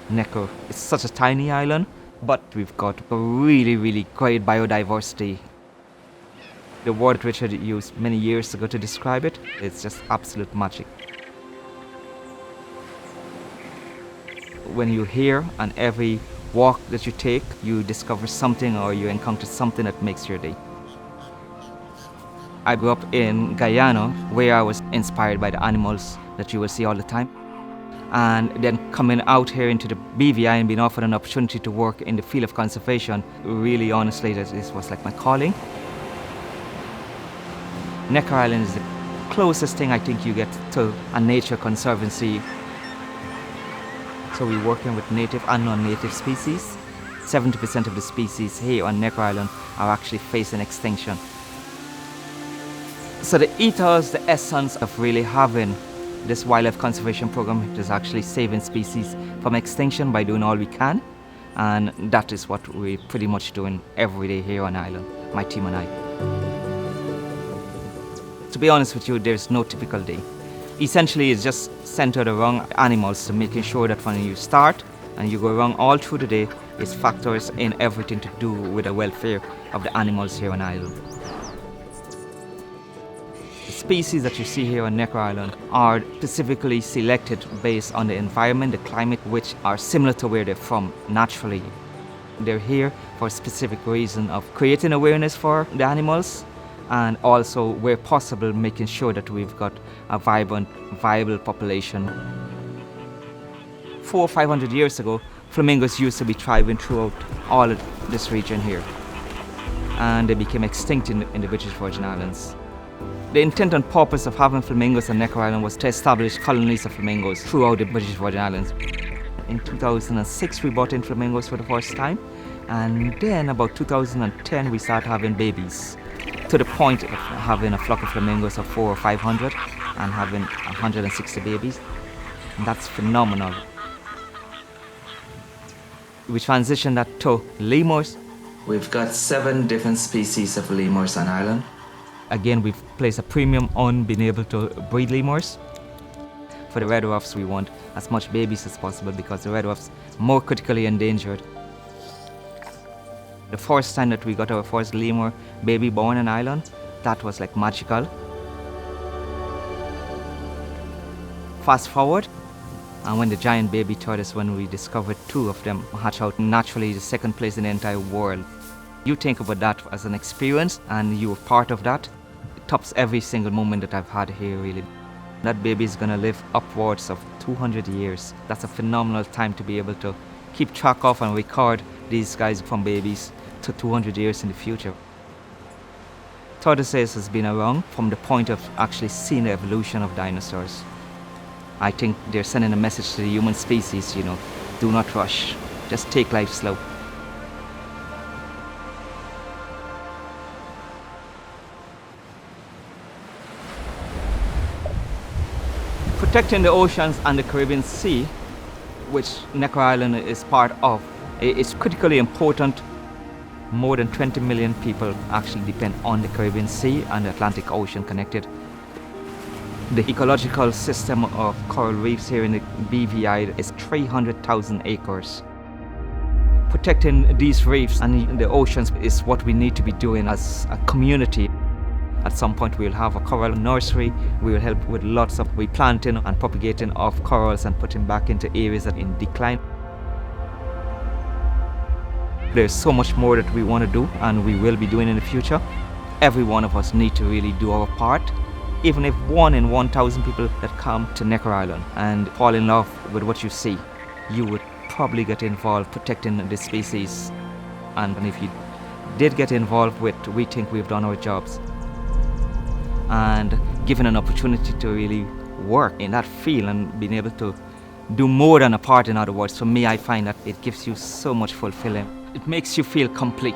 Necker. It's such a tiny island, but we've got a really, really great biodiversity. The word Richard used many years ago to describe it, it's just absolute magic. When you're here and every walk that you take, you discover something or you encounter something that makes your day. I grew up in Guyana, where I was inspired by the animals that you will see all the time. And then coming out here into the BVI and being offered an opportunity to work in the field of conservation, really honestly, this was like my calling. Necker Island is the closest thing I think you get to a nature conservancy. So we're working with native and non-native species. 70% of the species here on Necker Island are actually facing extinction. So the ethos, the essence of really having this wildlife conservation program is actually saving species from extinction by doing all we can. And that is what we're pretty much doing every day here on island, my team and I. To be honest with you, there's no typical day. Essentially, it's just centered around animals, to making sure that when you start and you go around all through the day, it factors in everything to do with the welfare of the animals here on island. The species that you see here on Necker Island are specifically selected based on the environment, the climate, which are similar to where they're from naturally. They're here for a specific reason of creating awareness for the animals, and also, where possible, making sure that we've got a vibrant, viable population. 400 or 500 years ago, flamingos used to be thriving throughout all of this region here, and they became extinct in the British Virgin Islands. The intent and purpose of having flamingos on Necker Island was to establish colonies of flamingos throughout the British Virgin Islands. In 2006, we brought in flamingos for the first time, and then about 2010, we started having babies, to the point of having a flock of flamingos of 400 or 500 and having 160 babies. And that's phenomenal. We transitioned that to lemurs. We've got 7 different species of lemurs on island. Again, we've placed a premium on being able to breed lemurs. For the red ruffs, we want as much babies as possible because the red ruffs are more critically endangered. The first time that we got our first lemur baby born on island, that was like magical. Fast forward, and when the giant baby tortoise, when we discovered 2 of them hatch out naturally, the second place in the entire world. You think about that as an experience, and you were part of that. It tops every single moment that I've had here, really. That baby is gonna live upwards of 200 years. That's a phenomenal time to be able to keep track of and record these guys from babies to 200 years in the future. Tortoises has been around from the point of actually seeing the evolution of dinosaurs. I think they're sending a message to the human species, do not rush, just take life slow. Protecting the oceans and the Caribbean Sea, which Necker Island is part of, is critically important. More than 20 million people actually depend on the Caribbean Sea and the Atlantic Ocean connected. The ecological system of coral reefs here in the BVI is 300,000 acres. Protecting these reefs and the oceans is what we need to be doing as a community. At some point we'll have a coral nursery. We will help with lots of replanting and propagating of corals and putting back into areas that are in decline. There's so much more that we want to do and we will be doing in the future. Every one of us need to really do our part. Even if 1 in 1,000 people that come to Necker Island and fall in love with what you see, you would probably get involved protecting the species. And if you did get involved with, we think we've done our jobs. And given an opportunity to really work in that field and being able to do more than a part, in other words, for me, I find that it gives you so much fulfilling. It makes you feel complete.